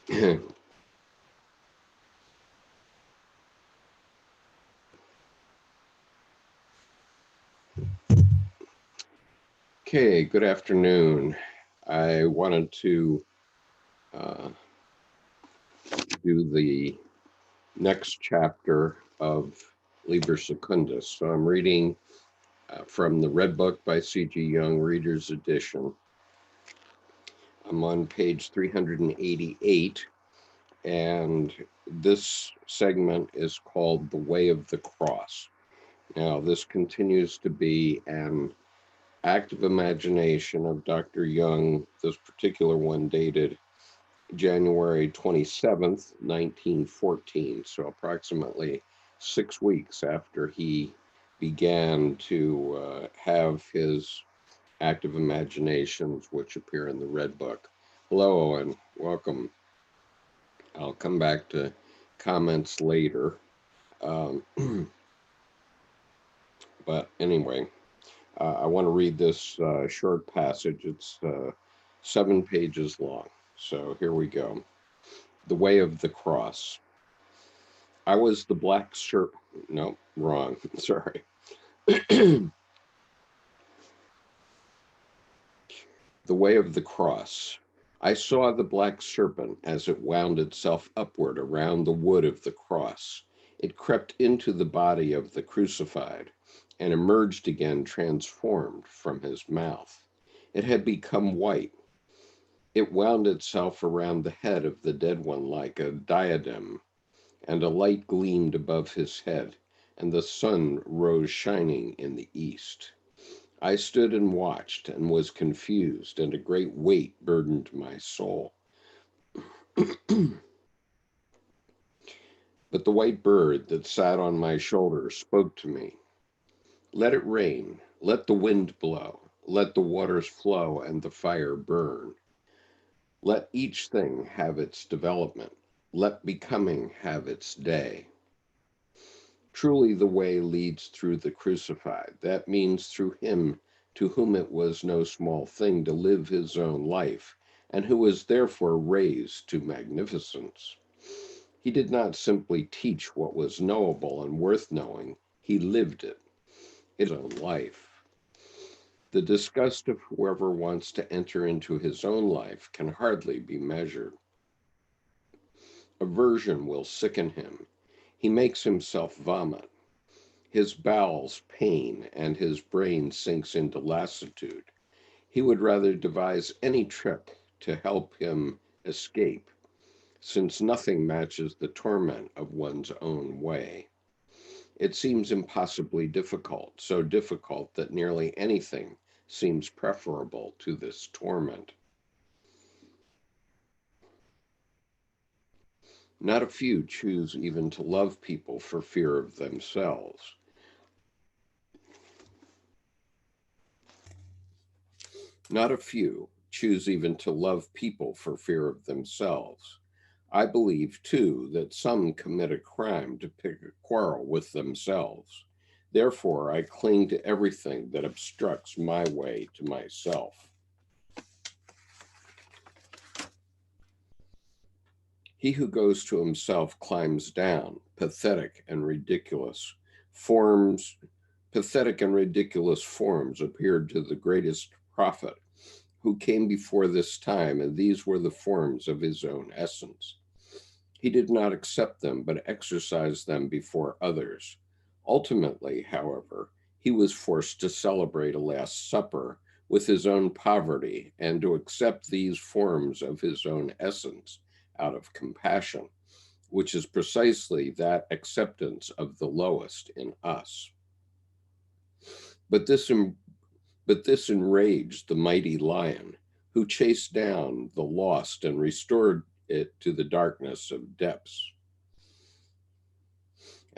Okay, good afternoon. I wanted to do the next chapter of Liber Secundus. So I'm reading from the Red Book by C.G. Jung, Reader's Edition. I'm on page 388, and this segment is called The Way of the Cross. Now, this continues to be an active imagination of Dr. Jung, this particular one dated January 27th, 1914, so approximately 6 weeks after he began to have his active imaginations, which appear in the Red Book. Hello, Owen. Welcome. I'll come back to comments later. But anyway, I want to read this short passage. It's 7 pages long. So here we go. The Way of the Cross. I was the black serpent. No, wrong. Sorry. The Way of the Cross. I saw the black serpent as it wound itself upward around the wood of the cross. It crept into the body of the crucified and emerged again transformed from his mouth. It had become white. It wound itself around the head of the dead one like a diadem, and a light gleamed above his head, and the sun rose shining in the east. I stood and watched and was confused, and a great weight burdened my soul. But the white bird that sat on my shoulder spoke to me. Let it rain, let the wind blow, let the waters flow and the fire burn. Let each thing have its development. Let becoming have its day. Truly the way leads through the crucified. That means through him to whom it was no small thing to live his own life, and who was therefore raised to magnificence. He did not simply teach what was knowable and worth knowing, he lived it, his own life. The disgust of whoever wants to enter into his own life can hardly be measured. Aversion will sicken him. He makes himself vomit. His bowels pain, and his brain sinks into lassitude. He would rather devise any trick to help him escape, since nothing matches the torment of one's own way. It seems impossibly difficult, so difficult that nearly anything seems preferable to this torment. Not a few choose even to love people for fear of themselves. Not a few choose even to love people for fear of themselves. I believe, too, that some commit a crime to pick a quarrel with themselves. Therefore, I cling to everything that obstructs my way to myself. He who goes to himself climbs down, pathetic and ridiculous forms appeared to the greatest prophet who came before this time, and these were the forms of his own essence. He did not accept them, but exercised them before others. Ultimately, however, he was forced to celebrate a Last Supper with his own poverty and to accept these forms of his own essence out of compassion, which is precisely that acceptance of the lowest in us. But this enraged the mighty lion, who chased down the lost and restored it to the darkness of depths.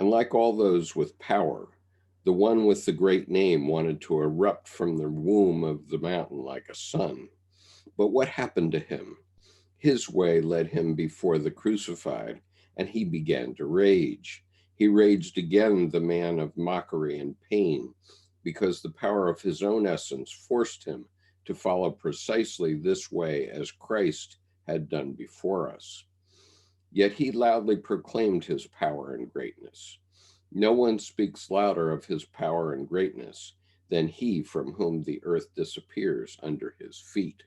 And like all those with power, the one with the great name wanted to erupt from the womb of the mountain like a sun. But what happened to him? His way led him before the crucified, and he began to rage. He raged again, the man of mockery and pain, because the power of his own essence forced him to follow precisely this way as Christ had done before us. Yet he loudly proclaimed his power and greatness. No one speaks louder of his power and greatness than he from whom the earth disappears under his feet.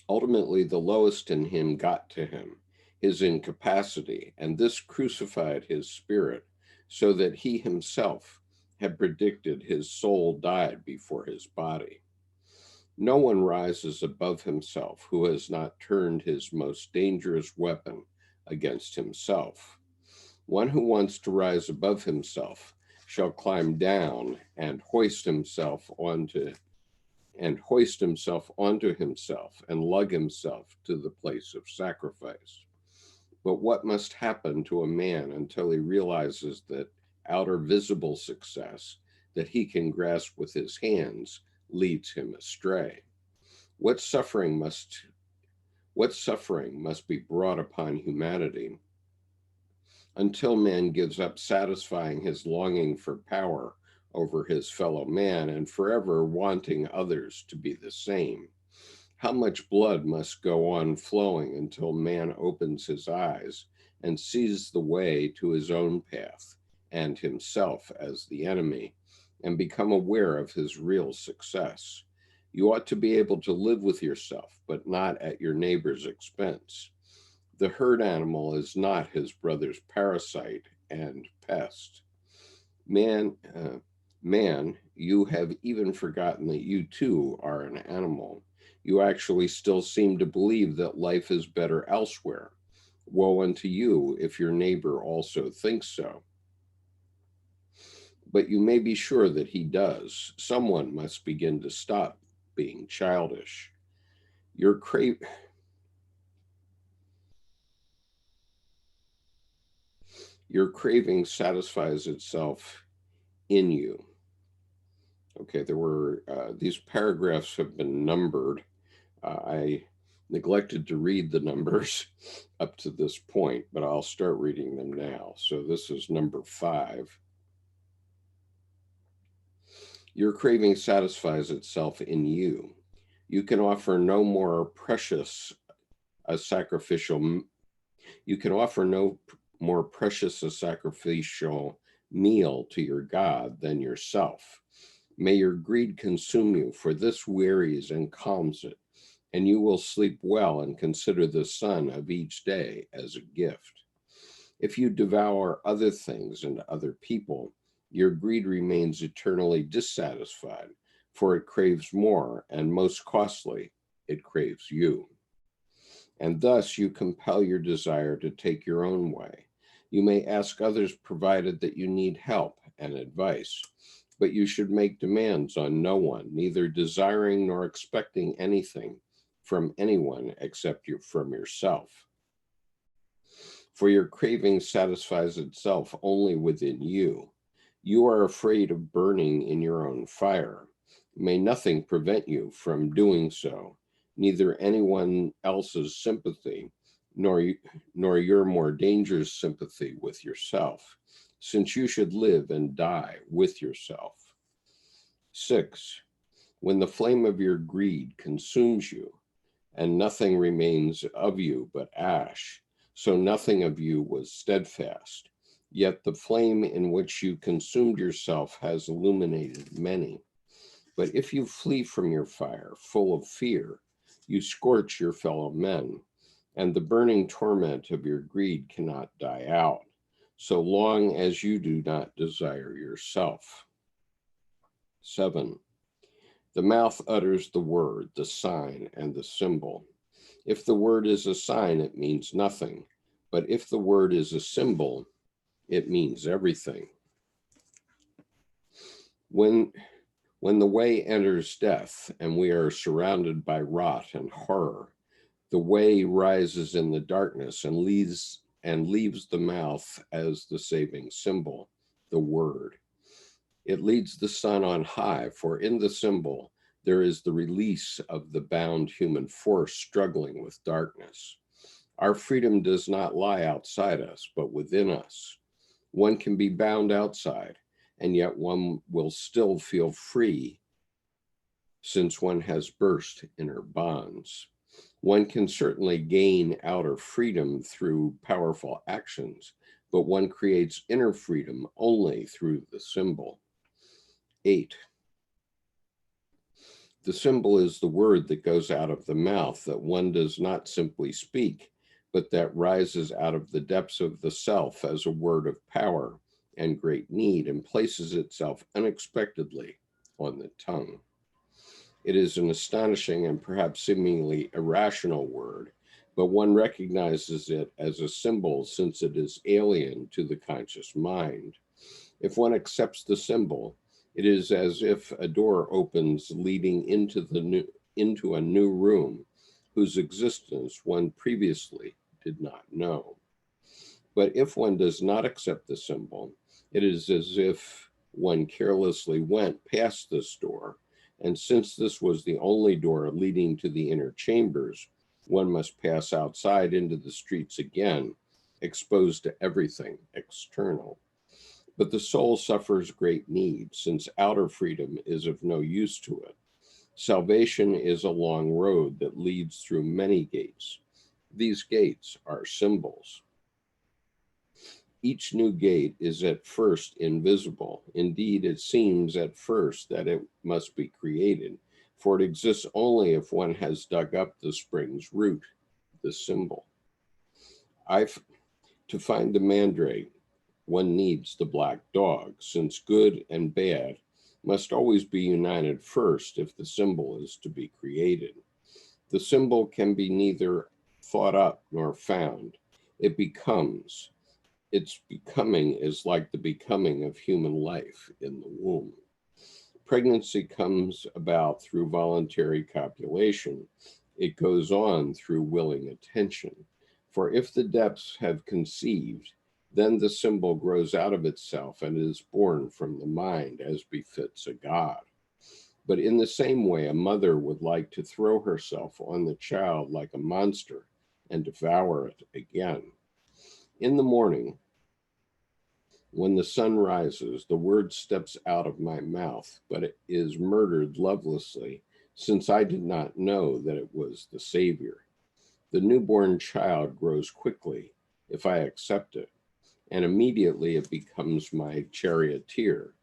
Ultimately, the lowest in him got to him, his incapacity, and this crucified his spirit, so that he himself had predicted his soul died before his body. No one rises above himself who has not turned his most dangerous weapon against himself. One who wants to rise above himself shall climb down and hoist himself onto himself and lug himself to the place of sacrifice. But what must happen to a man until he realizes that outer visible success that he can grasp with his hands leads him astray? What suffering must be brought upon humanity until man gives up satisfying his longing for power over his fellow man and forever wanting others to be the same? How much blood must go on flowing until man opens his eyes and sees the way to his own path and himself as the enemy and become aware of his real success? You ought to be able to live with yourself, but not at your neighbor's expense. The herd animal is not his brother's parasite and pest. Man, you have even forgotten that you too are an animal. You actually still seem to believe that life is better elsewhere. Woe unto you if your neighbor also thinks so. But you may be sure that he does. Someone must begin to stop being childish. Your craving satisfies itself in you. Okay, there were these paragraphs have been numbered. I neglected to read the numbers up to this point, but I'll start reading them now. So this is number 5. Your craving satisfies itself in you. You can offer no more precious a sacrificial meal to your God than yourself. May your greed consume you, for this wearies and calms it, and you will sleep well and consider the sun of each day as a gift. If you devour other things and other people, your greed remains eternally dissatisfied, for it craves more, and most costly, it craves you. And thus you compel your desire to take your own way. You may ask others provided that you need help and advice, but you should make demands on no one, neither desiring nor expecting anything from anyone except from yourself. For your craving satisfies itself only within you. You are afraid of burning in your own fire. May nothing prevent you from doing so, neither anyone else's sympathy, nor your more dangerous sympathy with yourself, since you should live and die with yourself. 6. When the flame of your greed consumes you, and nothing remains of you but ash, so nothing of you was steadfast. Yet the flame in which you consumed yourself has illuminated many. But if you flee from your fire, full of fear, you scorch your fellow men, and the burning torment of your greed cannot die out, so long as you do not desire yourself. 7. The mouth utters the word, the sign, and the symbol. If the word is a sign, it means nothing. But if the word is a symbol, it means everything. When the way enters death and we are surrounded by rot and horror, the way rises in the darkness and leaves the mouth as the saving symbol, the word. It leads the sun on high, for in the symbol there is the release of the bound human force struggling with darkness. Our freedom does not lie outside us, but within us. One can be bound outside, and yet one will still feel free, since one has burst inner bonds. One can certainly gain outer freedom through powerful actions, but one creates inner freedom only through the symbol. 8. The symbol is the word that goes out of the mouth, that one does not simply speak, but that rises out of the depths of the self as a word of power and great need and places itself unexpectedly on the tongue. It is an astonishing and perhaps seemingly irrational word, but one recognizes it as a symbol since it is alien to the conscious mind. If one accepts the symbol, it is as if a door opens leading into a new room whose existence one previously did not know. But if one does not accept the symbol, it is as if one carelessly went past this door, and since this was the only door leading to the inner chambers, one must pass outside into the streets again, exposed to everything external. But the soul suffers great need, since outer freedom is of no use to it. Salvation is a long road that leads through many gates. These gates are symbols. Each new gate is at first invisible. Indeed, it seems at first that it must be created, for it exists only if one has dug up the spring's root, the symbol. To find the mandrake, one needs the black dog, since good and bad must always be united first if the symbol is to be created. The symbol can be neither thought up nor found. It becomes. Its becoming is like the becoming of human life in the womb. Pregnancy comes about through voluntary copulation. It goes on through willing attention. For if the depths have conceived, then the symbol grows out of itself and is born from the mind as befits a god. But in the same way, a mother would like to throw herself on the child like a monster and devour it again. In the morning, when the sun rises, the word steps out of my mouth, but it is murdered lovelessly, since I did not know that it was the Savior. The newborn child grows quickly, if I accept it, and immediately it becomes my charioteer.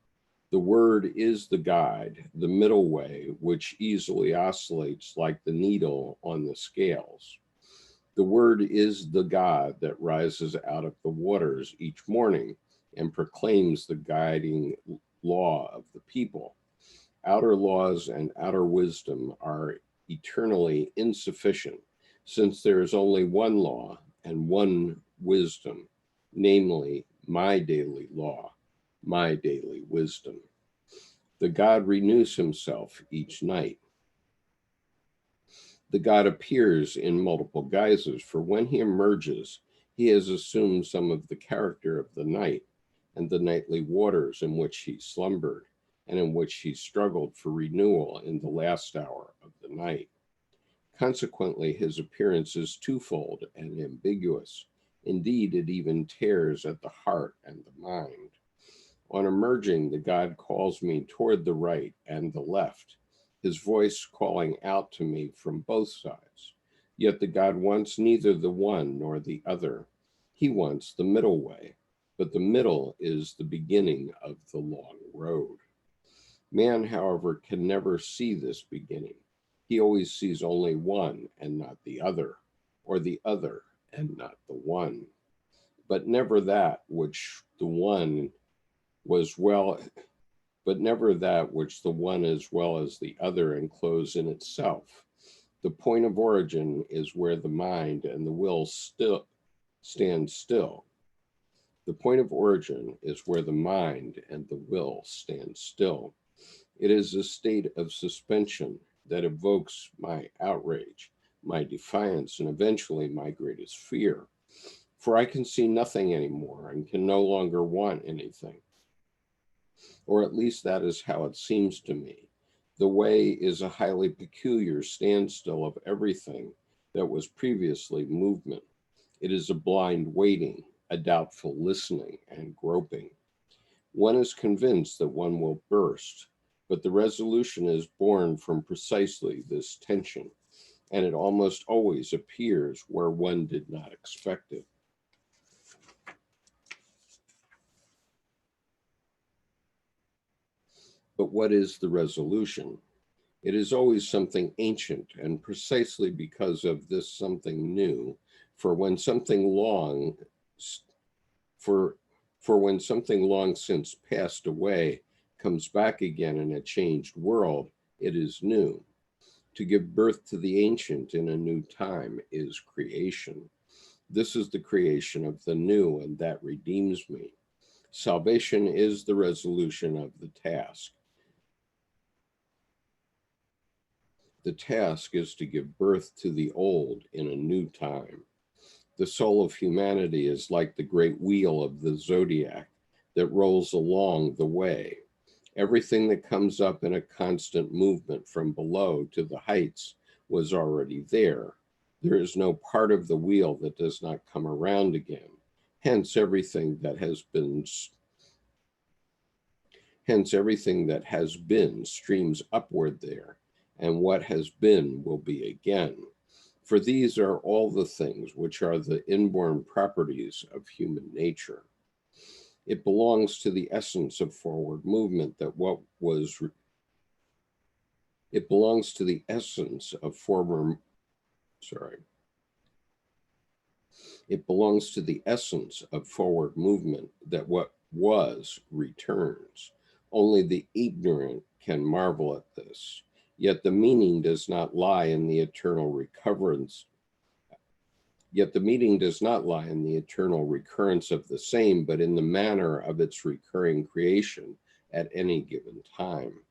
The word is the guide, the middle way, which easily oscillates like the needle on the scales. The word is the God that rises out of the waters each morning and proclaims the guiding law of the people. Outer laws and outer wisdom are eternally insufficient, since there is only one law and one wisdom, namely my daily law, my daily wisdom. The God renews himself each night. The God appears in multiple guises, for when he emerges, he has assumed some of the character of the night and the nightly waters in which he slumbered and in which he struggled for renewal in the last hour of the night. Consequently, his appearance is twofold and ambiguous. Indeed, it even tears at the heart and the mind. On emerging, the God calls me toward the right and the left, his voice calling out to me from both sides. Yet the God wants neither the one nor the other. He wants the middle way, but the middle is the beginning of the long road. Man, however, can never see this beginning. He always sees only one and not the other, or the other and not the one. But never that which the one was well, but never that which the one as well as the other enclose in itself. The point of origin is where the mind and the will still stand still. The point of origin is where the mind and the will stand still. It is a state of suspension that evokes my outrage, my defiance, and eventually my greatest fear. For I can see nothing anymore and can no longer want anything. Or at least that is how it seems to me. The way is a highly peculiar standstill of everything that was previously movement. It is a blind waiting, a doubtful listening and groping. One is convinced that one will burst, but the resolution is born from precisely this tension. and it almost always appears where one did not expect it. But what is the resolution? It is always something ancient, and precisely because of this something new, for when something long for when something long since passed away comes back again in a changed world, it is new. To give birth to the ancient in a new time is creation. This is the creation of the new, and that redeems me. Salvation is the resolution of the task. The task is to give birth to the old in a new time. The soul of humanity is like the great wheel of the zodiac that rolls along the way. Everything that comes up in a constant movement from below to the heights was already there. There is no part of the wheel that does not come around again. Hence, everything that has been streams upward there, and what has been will be again. For these are all the things which are the inborn properties of human nature. It belongs to the essence of forward movement that what was it belongs to the essence of it belongs to the essence of forward movement that what was returns. Only the ignorant can marvel at this. Yet the meaning does not lie in the eternal recurrence. Yet the meaning does not lie in the eternal recurrence of the same, but in the manner of its recurring creation at any given time.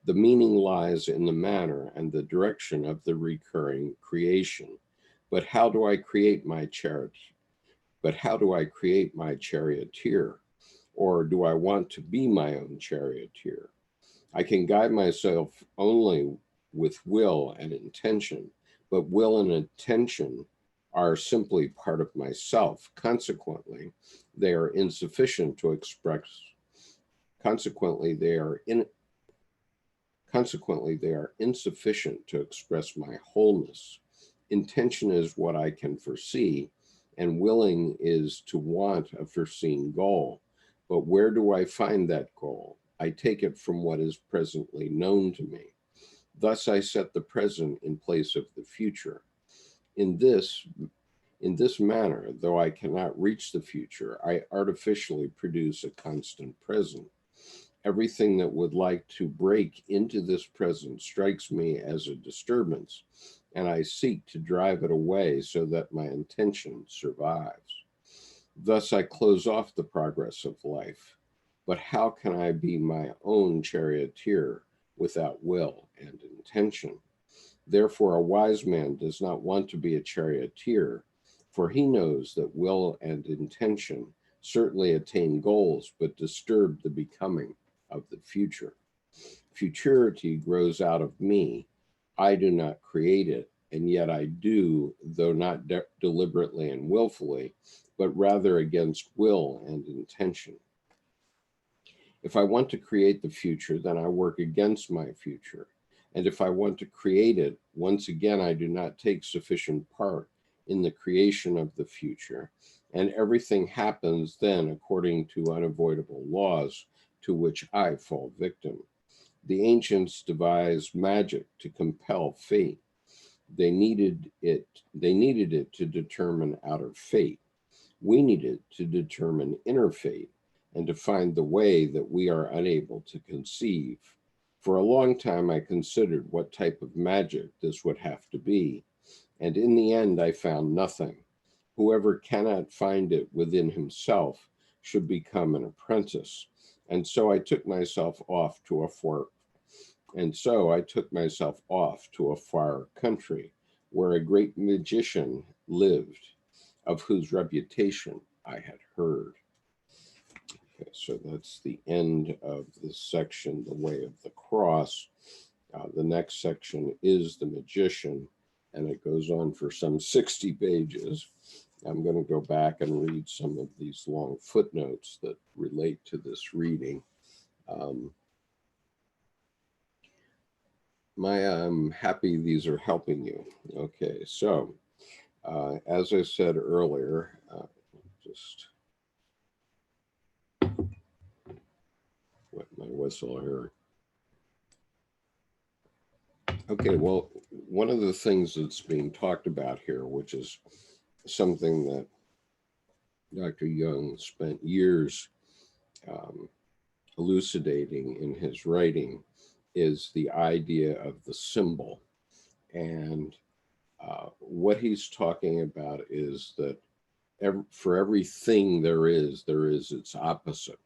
The meaning lies in the manner and the direction of the recurring creation. But how do I create my charity? But how do I create my charioteer? Or do I want to be my own charioteer? I can guide myself only with will and intention, but will and intention are simply part of myself. Consequently, they are insufficient to express. Consequently, they are insufficient to express my wholeness. Intention is what I can foresee, and willing is to want a foreseen goal. But where do I find that goal? I take it from what is presently known to me. Thus I set the present in place of the future. In this manner, though I cannot reach the future, I artificially produce a constant present. Everything that would like to break into this present strikes me as a disturbance, and I seek to drive it away so that my intention survives. Thus I close off the progress of life. But how can I be my own charioteer without will and intention? Therefore, a wise man does not want to be a charioteer, for he knows that will and intention certainly attain goals, but disturb the becoming of the future. Futurity grows out of me. I do not create it, and yet I do, though not deliberately and willfully, but rather against will and intention. If I want to create the future, then I work against my future. And if I want to create it, once again, I do not take sufficient part in the creation of the future. And everything happens then according to unavoidable laws to which I fall victim. The ancients devised magic to compel fate. They needed it to determine outer fate. We need it to determine inner fate and to find the way that we are unable to conceive. For a long time, I considered what type of magic this would have to be, and in the end, I found nothing. Whoever cannot find it within himself should become an apprentice. And so I took myself off to a far country where a great magician lived, of whose reputation I had heard. Okay, so that's the end of this section, The Way of the Cross. The next section is The Magician, and it goes on for some 60 pages. I'm going to go back and read some of these long footnotes that relate to this reading. I'm happy these are helping you. Okay, so as I said earlier, just wet my whistle here. Okay, well, one of the things that's being talked about here, which is something that Dr. Jung spent years um, elucidating in his writing, is the idea of the symbol. And what he's talking about is that for everything there is its opposite.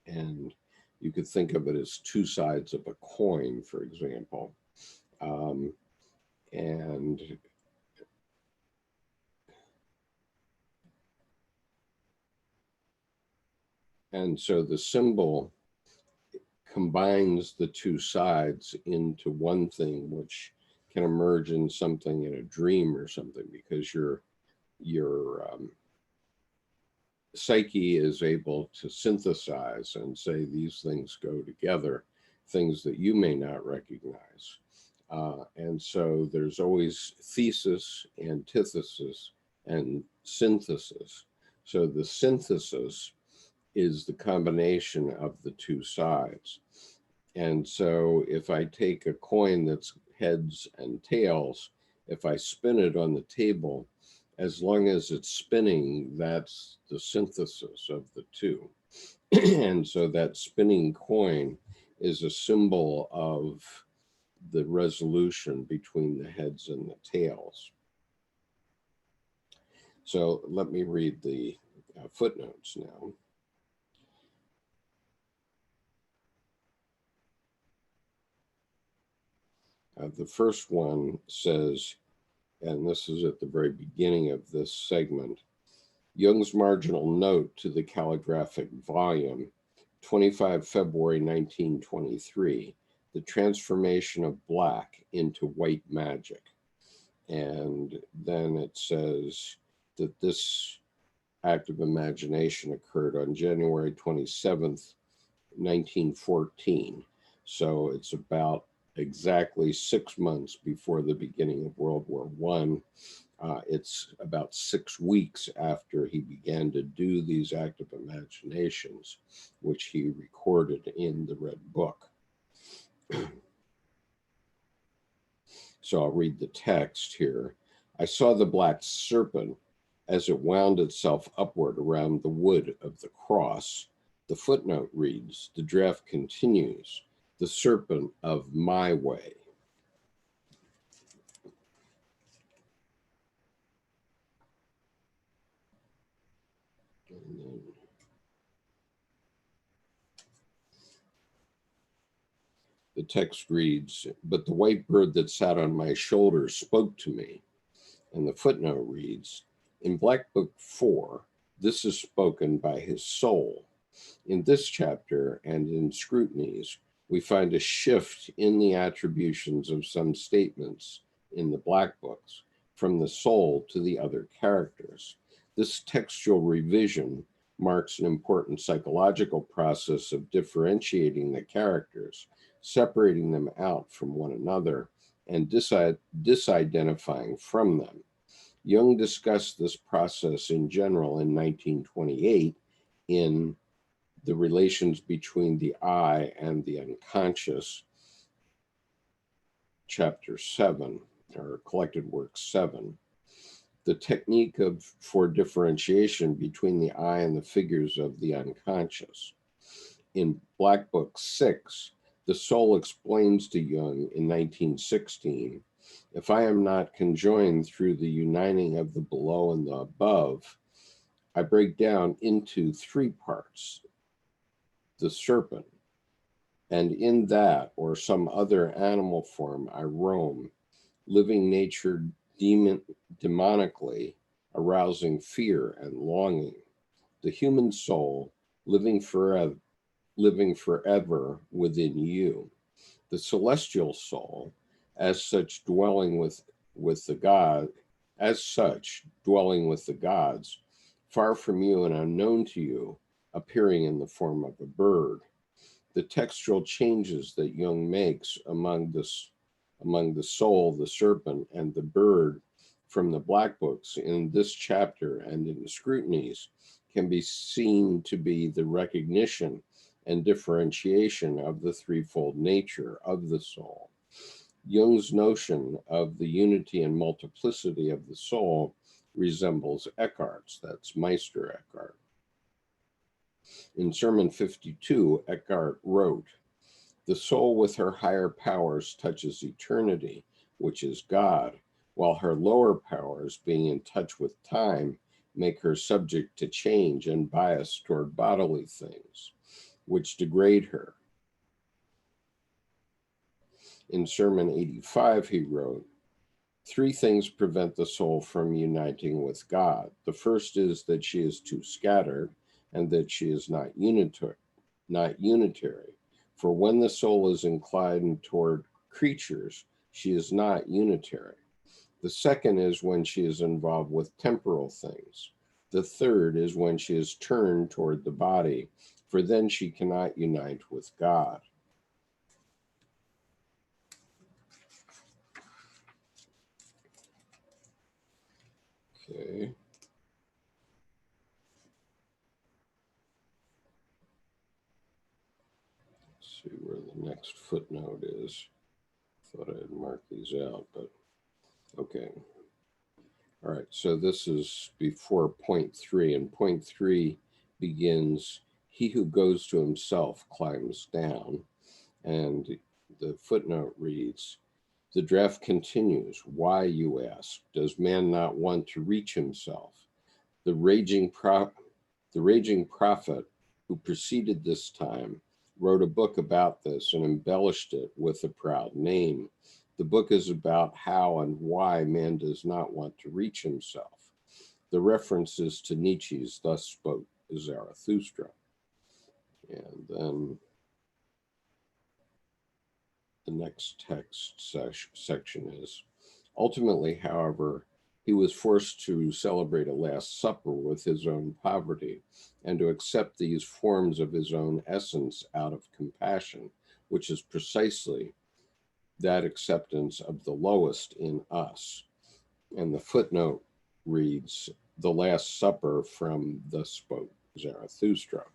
And you could think of it as two sides of a coin, for example. Um, and so the symbol combines the two sides into one thing, which can emerge in something in a dream or something, because your psyche is able to synthesize and say these things go together, things that you may not recognize. And so there's always thesis, antithesis, and synthesis. So the synthesis is the combination of the two sides. And so if I take a coin that's heads and tails, if I spin it on the table, as long as it's spinning, that's the synthesis of the two. And so that spinning coin is a symbol of the resolution between the heads and the tails. So let me read the footnotes now. The first one says, and this is at the very beginning of this segment, Jung's marginal note to the calligraphic volume, 25 February 1923, the transformation of black into white magic. And then it says that this act of imagination occurred on January 27th, 1914. So it's about exactly 6 months before the beginning of World War I. It's about 6 weeks after he began to do these active imaginations, which he recorded in the Red Book. So I'll read the text here. I saw the black serpent as it wound itself upward around the wood of the cross. The footnote reads, the draft continues, the serpent of my way. And then the text reads, but the white bird that sat on my shoulder spoke to me. And the footnote reads, in Black Book 4, this is spoken by his soul. In this chapter and in Scrutinies, we find a shift in the attributions of some statements in the Black Books from the soul to the other characters. This textual revision marks an important psychological process of differentiating the characters, separating them out from one another, and disidentifying from them. Jung discussed this process in general in 1928 in The Relations Between the I and the Unconscious, Chapter 7, or Collected Work 7. The technique for differentiation between the I and the figures of the unconscious. In Black Book 6, the soul explains to Jung in 1916, if I am not conjoined through the uniting of the below and the above, I break down into 3 parts, the serpent, and in that or some other animal form I roam, living nature demonically, arousing fear and longing. The human soul living forever within you. The celestial soul, as such dwelling with the gods, far from you and unknown to you, appearing in the form of a bird. The textual changes that Jung makes among the soul, the serpent, and the bird from the black books in this chapter and in the scrutinies can be seen to be the recognition and differentiation of the threefold nature of the soul. Jung's notion of the unity and multiplicity of the soul resembles Eckhart's, that's Meister Eckhart. In Sermon 52, Eckhart wrote, "The soul with her higher powers touches eternity, which is God, while her lower powers, being in touch with time, make her subject to change and bias toward bodily things, which degrade her." In Sermon 85, he wrote, "Three things prevent the soul from uniting with God. The first is that she is too scattered, and that she is not unitary. For when the soul is inclined toward creatures, she is not unitary. The second is when she is involved with temporal things. The third is when she is turned toward the body, for then she cannot unite with God." Okay. Let's see where the next footnote is. Thought I had marked these out, but okay. All right, so this is before point 3, and point 3 begins, "He who goes to himself climbs down," and the footnote reads, "The draft continues. Why, you ask, does man not want to reach himself? The raging prophet who preceded this time wrote a book about this and embellished it with a proud name. The book is about how and why man does not want to reach himself. The reference is to Nietzsche's 'Thus Spoke Zarathustra.'" And then the next text section is, "Ultimately, however, he was forced to celebrate a Last Supper with his own poverty and to accept these forms of his own essence out of compassion, which is precisely that acceptance of the lowest in us." And the footnote reads, "The Last Supper from 'Thus Spoke Zarathustra.'"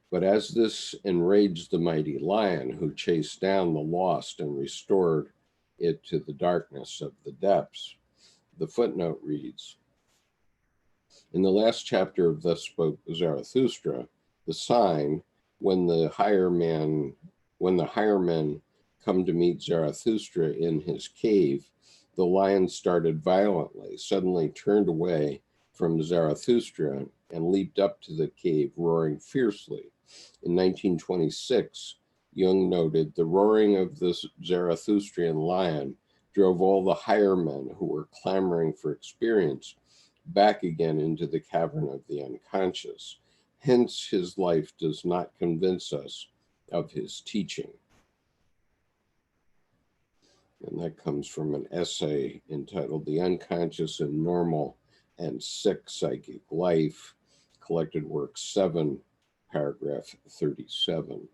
But as this enraged the mighty lion who chased down the lost and restored it to the darkness of the depths, the footnote reads, "In the last chapter of 'Thus Spoke Zarathustra,' the sign, when the higher men come to meet Zarathustra in his cave, the lion started violently, suddenly turned away from Zarathustra and leaped up to the cave, roaring fiercely. In 1926, Jung noted the roaring of the Zarathustrian lion drove all the higher men who were clamoring for experience back again into the cavern of the unconscious. Hence, his life does not convince us of his teaching." And that comes from an essay entitled "The Unconscious in Normal and Sick Psychic Life," collected work 7, paragraph 37.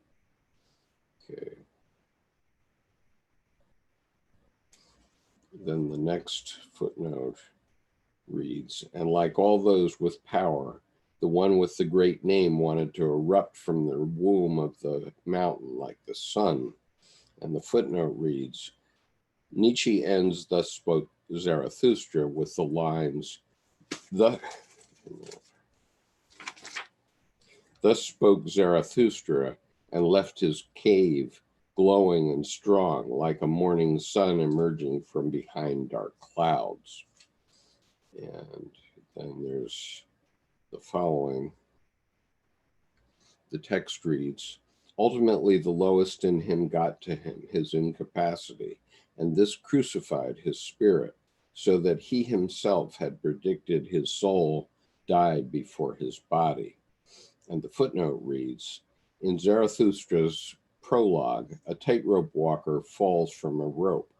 Okay. Then the next footnote reads, "And like all those with power, the one with the great name wanted to erupt from the womb of the mountain like the sun." And the footnote reads, "Nietzsche ends 'Thus Spoke Zarathustra' with the lines, 'Thus spoke Zarathustra and left his cave glowing and strong like a morning sun emerging from behind dark clouds.'" And then there's the following. The text reads, "Ultimately, the lowest in him got to him, his incapacity, and this crucified his spirit, so that he himself had predicted his soul died before his body." And the footnote reads, "In Zarathustra's prologue, a tightrope walker falls from a rope.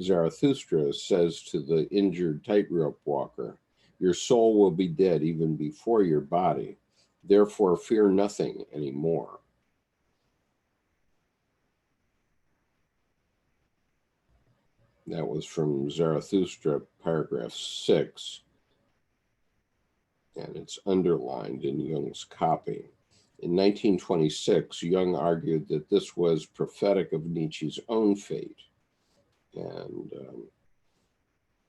Zarathustra says to the injured tightrope walker, Your soul will be dead even before your body. Therefore, fear nothing anymore. That was from Zarathustra, paragraph 6, and it's underlined in Jung's copy. In 1926, Jung argued that this was prophetic of Nietzsche's own fate, and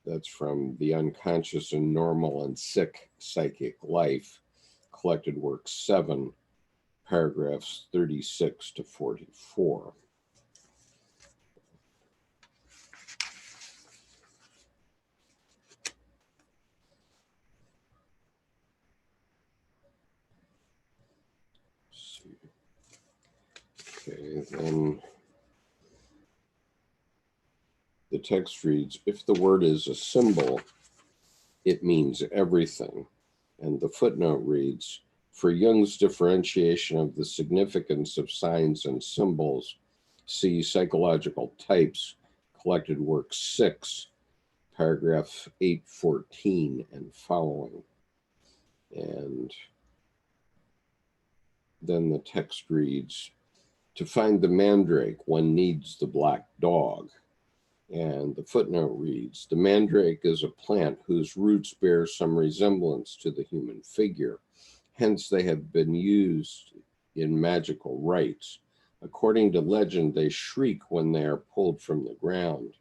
that's from The Unconscious and Normal and Sick Psychic Life, collected work 7, paragraphs 36 to 44. Okay, then the text reads, if the word is a symbol, it means everything. And the footnote reads, for Jung's differentiation of the significance of signs and symbols, see Psychological Types, collected work 6, paragraph 814 and following. And then the text reads, to find the mandrake, one needs the black dog. And the footnote reads, the mandrake is a plant whose roots bear some resemblance to the human figure. Hence, they have been used in magical rites. According to legend, they shriek when they are pulled from the ground.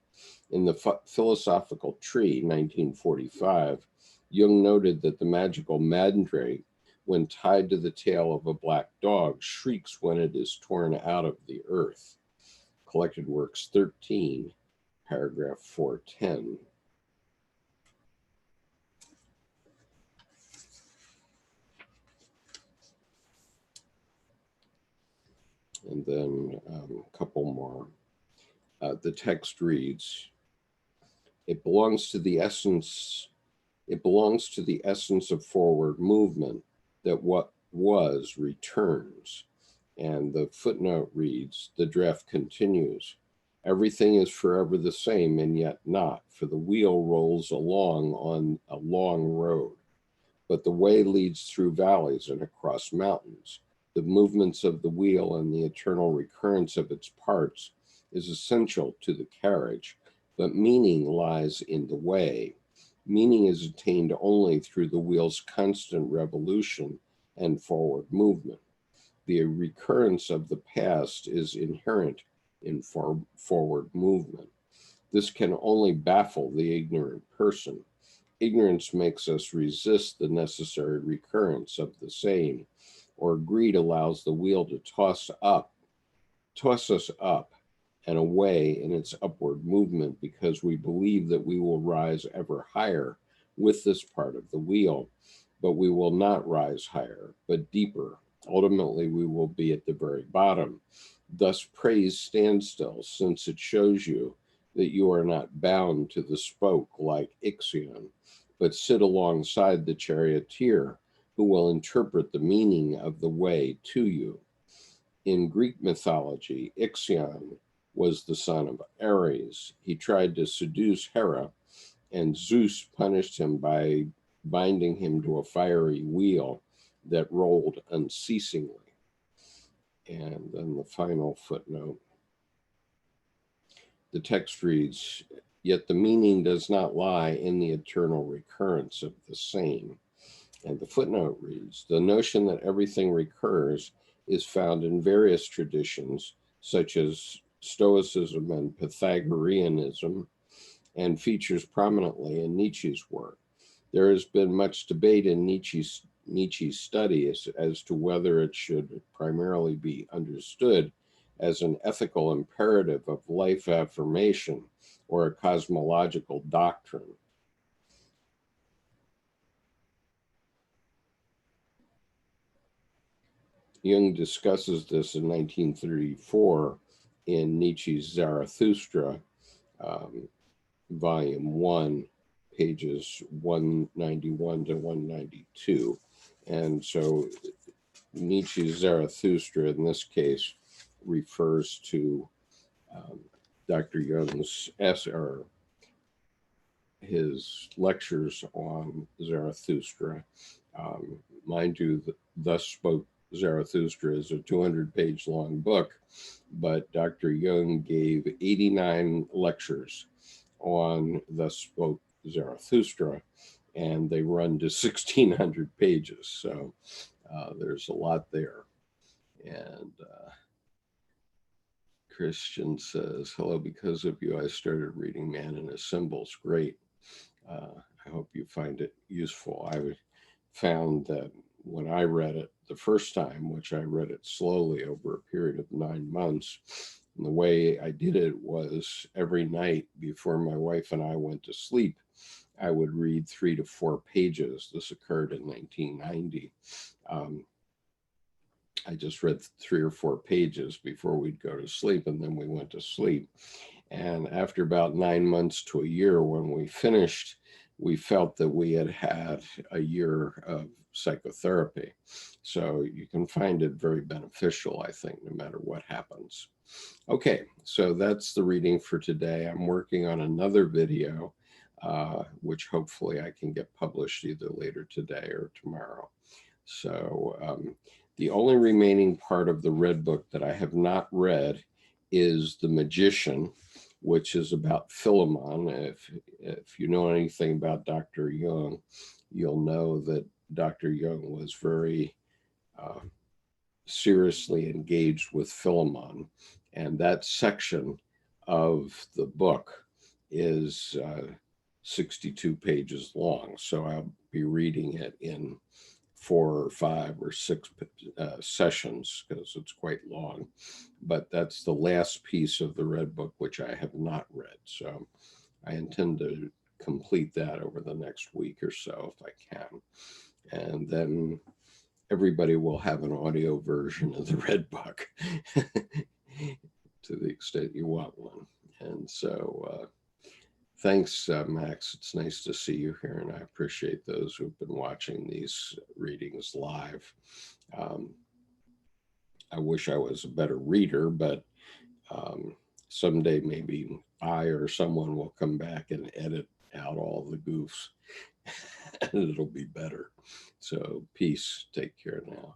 In the Philosophical Tree, 1945, Jung noted that the magical mandrake, when tied to the tail of a black dog, shrieks when it is torn out of the earth. Collected Works 13, paragraph 410. And then a couple more. The text reads, it belongs to the essence of forward movement that what was returns. And the footnote reads, the draft continues, everything is forever the same and yet not, for the wheel rolls along on a long road, but the way leads through valleys and across mountains. The movements of the wheel and the eternal recurrence of its parts is essential to the carriage, but meaning lies in the way. Meaning is attained only through the wheel's constant revolution and forward movement. The recurrence of the past is inherent in forward movement. This can only baffle the ignorant person. Ignorance makes us resist the necessary recurrence of the same, or greed allows the wheel to toss us up and away in its upward movement because we believe that we will rise ever higher with this part of the wheel, but we will not rise higher, but deeper. Ultimately, we will be at the very bottom. Thus, praise standstill, since it shows you that you are not bound to the spoke like Ixion, but sit alongside the charioteer who will interpret the meaning of the way to you. In Greek mythology, Ixion was the son of Ares. He tried to seduce Hera, and Zeus punished him by binding him to a fiery wheel that rolled unceasingly. And then the final footnote. The text reads, yet the meaning does not lie in the eternal recurrence of the same. And the footnote reads, the notion that everything recurs is found in various traditions, such as Stoicism and Pythagoreanism, and features prominently in Nietzsche's work. There has been much debate in Nietzsche's study as to whether it should primarily be understood as an ethical imperative of life affirmation or a cosmological doctrine. Jung discusses this in 1934 in Nietzsche's Zarathustra, volume 1, pages 191 to 192. And so Nietzsche's Zarathustra, in this case, refers to Dr. Jung's his lectures on Zarathustra. Mind you, Thus Spoke Zarathustra is a 200-page long book, but Dr. Jung gave 89 lectures on Thus Spoke Zarathustra, and they run to 1,600 pages. So there's a lot there. And Christian says, hello, because of you, I started reading Man and His Symbols. Great. I hope you find it useful. I found that when I read it the first time, which I read it slowly over a period of 9 months, and the way I did it was every night before my wife and I went to sleep, I would read 3 to 4 pages. This occurred in 1990. I just read 3 or 4 pages before we'd go to sleep, and then we went to sleep. And after about 9 months to a year, when we finished, we felt that we had had a year of psychotherapy. So you can find it very beneficial, I think, no matter what happens. Okay, so that's the reading for today. I'm working on another video, which hopefully I can get published either later today or tomorrow. So the only remaining part of the Red Book that I have not read is The Magician, which is about Philemon. If you know anything about Dr. Jung, you'll know that Dr. Jung was very seriously engaged with Philemon. And that section of the book is 62 pages long. So I'll be reading it in 4 or 5 or 6 sessions because it's quite long. But that's the last piece of the Red Book, which I have not read. So I intend to complete that over the next week or so if I can. And then everybody will have an audio version of the Red Book to the extent you want one. And so thanks, Max. It's nice to see you here, and I appreciate those who've been watching these readings live. I wish I was a better reader, but someday maybe I or someone will come back and edit out all the goofs, and it'll be better. So peace. Take care now.